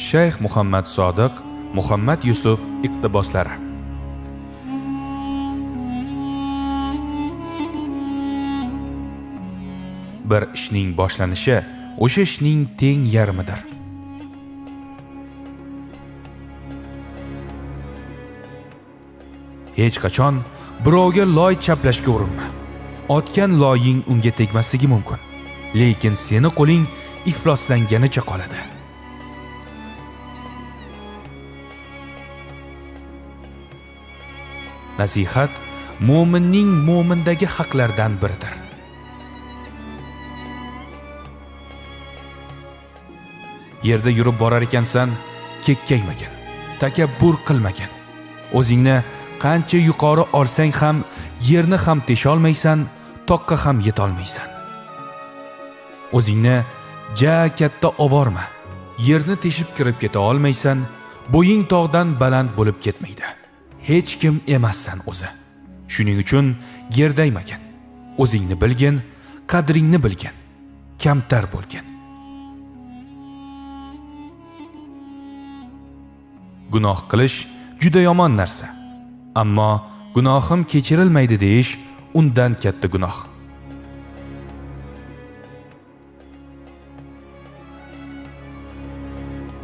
Shayx Muhammad Sodiq Muhammad Yusuf iqtiboslari. Bir ishning boshlanishi o'sha ishning teng yarmidir. Hech qachon birovga loy chaplashga urinma. Otgan loying unga tegmasligi mumkin, lekin seni qo'ling ifloslanganicha qoladi. Nasihat mu'minning mu'mindagi haqlardan biridir. Yerda yurib borar ekansan, kekkaymagin, takabbur qilmagin. O'zingni qancha yuqori olsang ham yerni ham tesha olmaysan, toqqa ham yeta olmaysan. O'zingni ja katta ovorma. Yerni teshib kirib keta olmaysan, bo'ying tog'dan baland bo'lib ketmaydi. Hech kim emassan o'zi. Shuning uchun gerdaymagin. O'zingni bilgin, qadringni bilgin, kamtar bo'lgin. Gunoh qilish juda yomon narsa. Ammo gunohim kechirilmaydi deyish undan katta gunoh.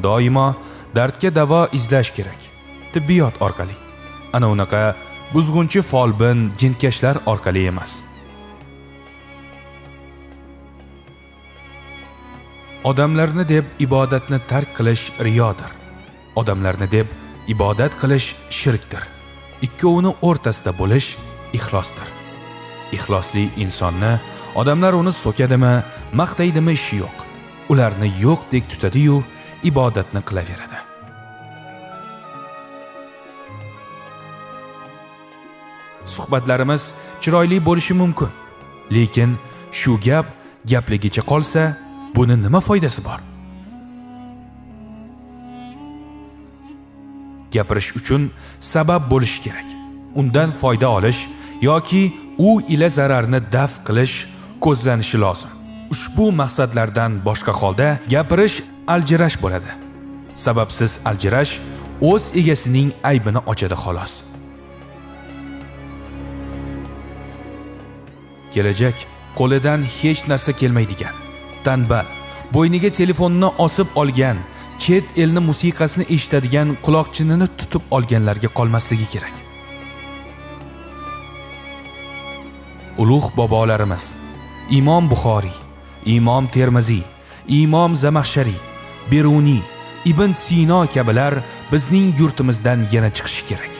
Doimo dardga davo izlash kerak. Tibbiyot orqali. Ana unaqa buzg'unchi folbin jinkashlar orqali emas. Odamlarni deb ibodatni tark qilish riyodir. Odamlarni deb ibodat qilish shirkdir. Ikkovini o'rtasida bo'lish ixlosdir. Ixlosli insonni odamlar uni so'kadimi, maqtaydimi ishi yo'q. Ularni yo'qdek tutadi-yu, ibodatni qilaveradi. Suhbatlarimiz chiroyli bo'lishi mumkin, lekin shu gap gapligicha qolsa, buni nima foydasi bor? Gapirish uchun sabab bo'lish kerak. Undan foyda olish yoki u ila zararni daf qilish ko'zlanishi lozim. Ushbu maqsadlardan boshqa holda gapirish aljirash bo'ladi. Sababsiz aljirash o'z egasining aybini ochadi xolos. Kelajak qo'lidan hech narsa kelmaydigan, tanbal, bo'yniga telefonni osib olgan, chet elni musiqasini eshitadigan quloqchinini tutib olganlarga qolmasligi kerak. Ulug' bobolarimiz Imom Buxoriy, Imom Termiziy, Imom Zamaxshariy, Beruniy, Ibn Sino kabilar bizning yurtimizdan yana chiqishi kerak.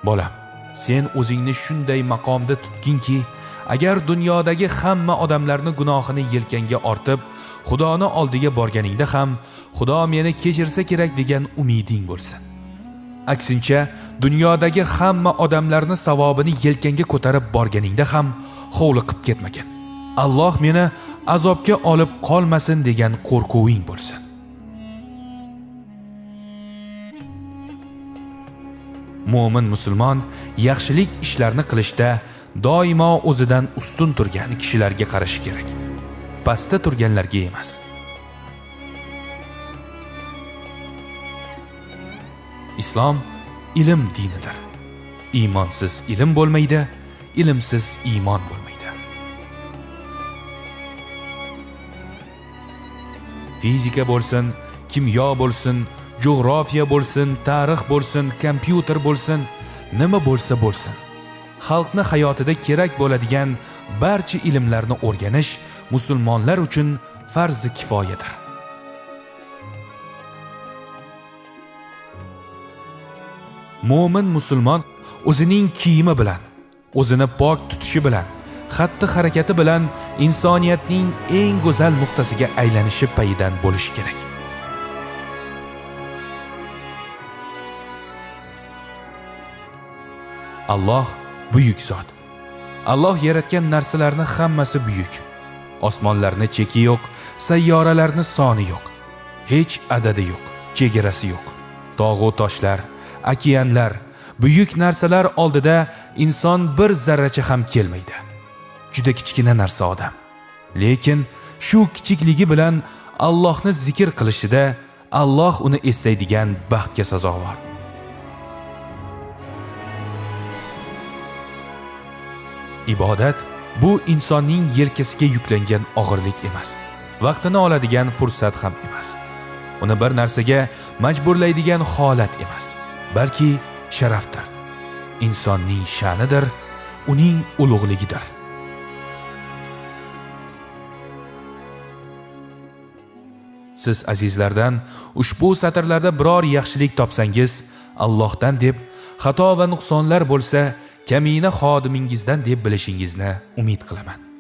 Bolam, sen o'zingni shunday maqomda tutginki, agar dunyodagi hamma odamlarni gunohini yelkanga ortib, Xudoni oldiga borganingda ham Xudo meni kechirsa kerak degan umiding bo'lsin. Aksincha, dunyodagi hamma odamlarni savobini yelkanga ko'tarib borganingda ham hovliqib ketmagin. Alloh meni azobga olib qolmasin degan qo'rquving bo'lsin. Mo'min musulmon yaxshilik ishlarni qilishda doimo o'zidan ustun turgan kishilarga qarash kerak. Pastda turganlarga emas. Islom ilm dinidir. Iymonsiz ilm bo'lmaydi, ilmsiz iymon bo'lmaydi. Fizika bo'lsin, kimyo bo'lsin, jo'g'rofiya bo'lsin, tarix bo'lsin, kompyuter bo'lsin, nima bo'lsa bo'lsin. Xalqni hayotida kerak bo'ladigan barcha ilmlarni o'rganish musulmonlar uchun farz kifoyadir. Mo'min musulmon o'zining kiyimi bilan, o'zini pok tutishi bilan, xatti-harakati bilan insoniyatning eng go'zal nuqtasiga aylanishi payidan bo'lishi kerak. Alloh buyuk zot. Alloh yaratgan narsalarni hammasi buyuk. Osmonlarni cheki yo'q, sayyoralarni soni yo'q. Hech adadi yo'q, chegarasi yo'q. Tog'u toshlar, okeanlar, buyuk narsalar oldida inson bir zarracha ham kelmaydi. Juda kichkina narsa odam. Lekin shu kichikligi bilan Allohni zikr qilishida Alloh uni eslaydigan baxtga sazovor. Ibodat bu insonning yelkasiga yuklangan og'irlik emas, vaqtini oladigan fursat ham emas. Uni bir narsaga majburlaydigan holat emas, balki sharafdir. Insonning sha'nidir, uning ulug'ligidir. Siz azizlardan ushbu satrlarda biror yaxshilik topsangiz, Allohdan deb, xato va nuqsonlar bo'lsa, kamina xodimingizdan deb bilishingizni umid qilaman.